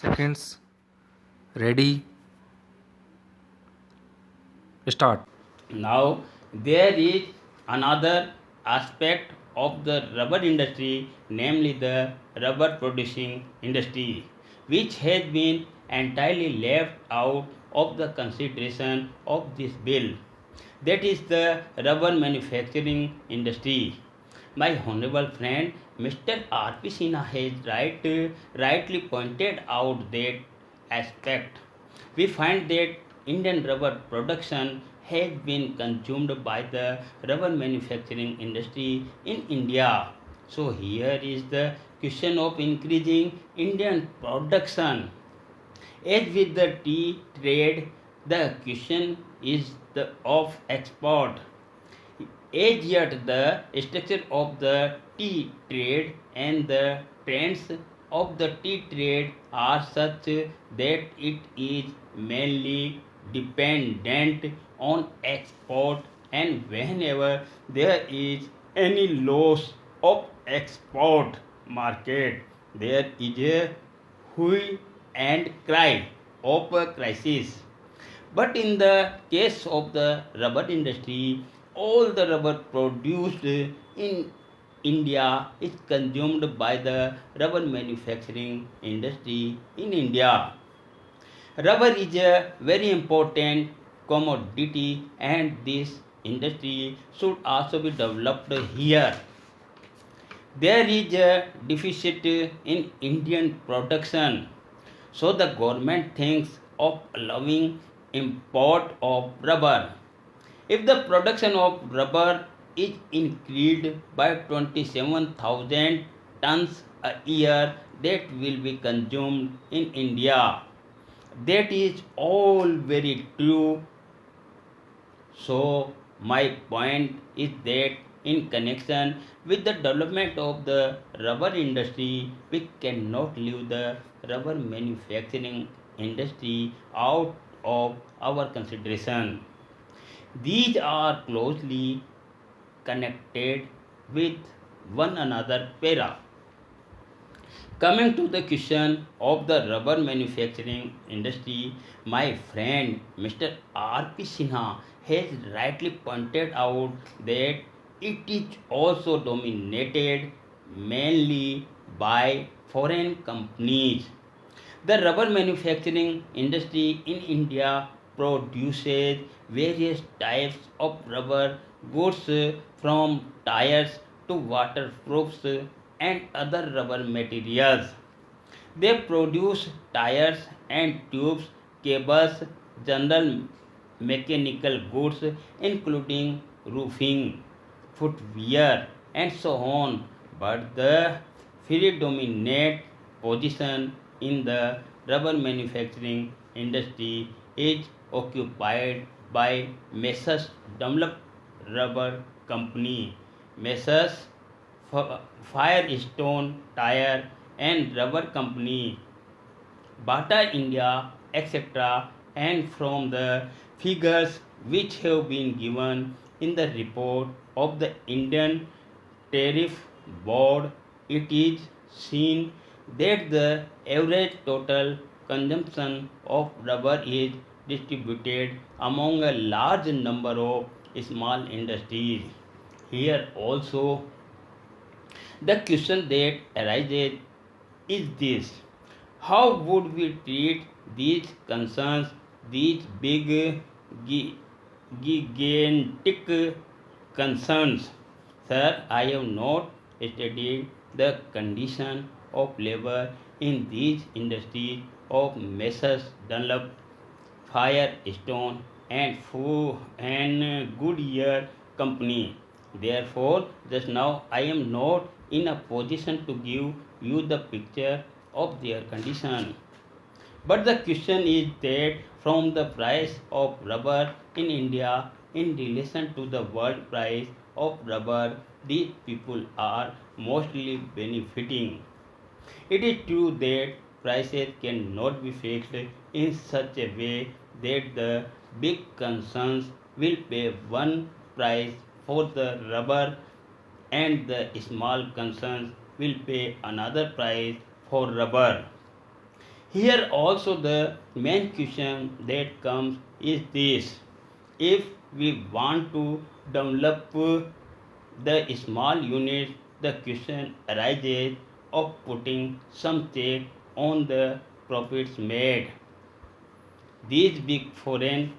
seconds. Ready, start. Now, there is another aspect of the rubber industry, namely the rubber producing industry, which has been entirely left out of the consideration of this bill. That is the rubber manufacturing industry. My honorable friend Mr. R.P. Sinha has rightly pointed out that aspect. We find that Indian rubber production has been consumed by the rubber manufacturing industry in India. So here is the question of increasing Indian production. As with the tea trade, the question is the of export. As yet, the structure of the tea trade and the trends of the tea trade are such that it is mainly dependent on export, and whenever there is any loss of export market, there is a hue and cry of a crisis. But in the case of the rubber industry, all the rubber produced in India is consumed by the rubber manufacturing industry in India. Rubber is a very important commodity, and this industry should also be developed here. There is a deficit in Indian production, so the government thinks of allowing import of rubber. If the production of rubber is increased by 27,000 tons a year, that will be consumed in India. That is all very true. So, my point is that in connection with the development of the rubber industry, we cannot leave the rubber manufacturing industry out of our consideration. These are closely connected with one another para. Coming to the question of the rubber manufacturing industry, my friend Mr. R.P. Sinha has rightly pointed out that it is also dominated mainly by foreign companies. The rubber manufacturing industry in India produces various types of rubber goods from tires to waterproofs and other rubber materials. They produce tires and tubes, cables, general mechanical goods including roofing, footwear, and so on. But the predominant position in the rubber manufacturing industry is occupied by Messrs. Dunlop Rubber Company, Messrs. Firestone Tire and Rubber Company, Bata India, etc. And from the figures which have been given in the report of the Indian Tariff Board, it is seen that the average total consumption of rubber is distributed among a large number of small industries. Here also, the question that arises is this: how would we treat these concerns, these big, gigantic concerns? Sir, I have not studied the condition of labor in these industries of Messrs. Dunlop, Firestone, and Goodyear Company. Therefore, just now I am not in a position to give you the picture of their condition. But the question is that from the price of rubber in India in relation to the world price of rubber, these people are mostly benefiting. It is true that prices cannot be fixed in such a way that the big concerns will pay one price for the rubber and the small concerns will pay another price for rubber. Here also the main question that comes is this: if we want to develop the small units, the question arises of putting some check on the profits made. These big foreign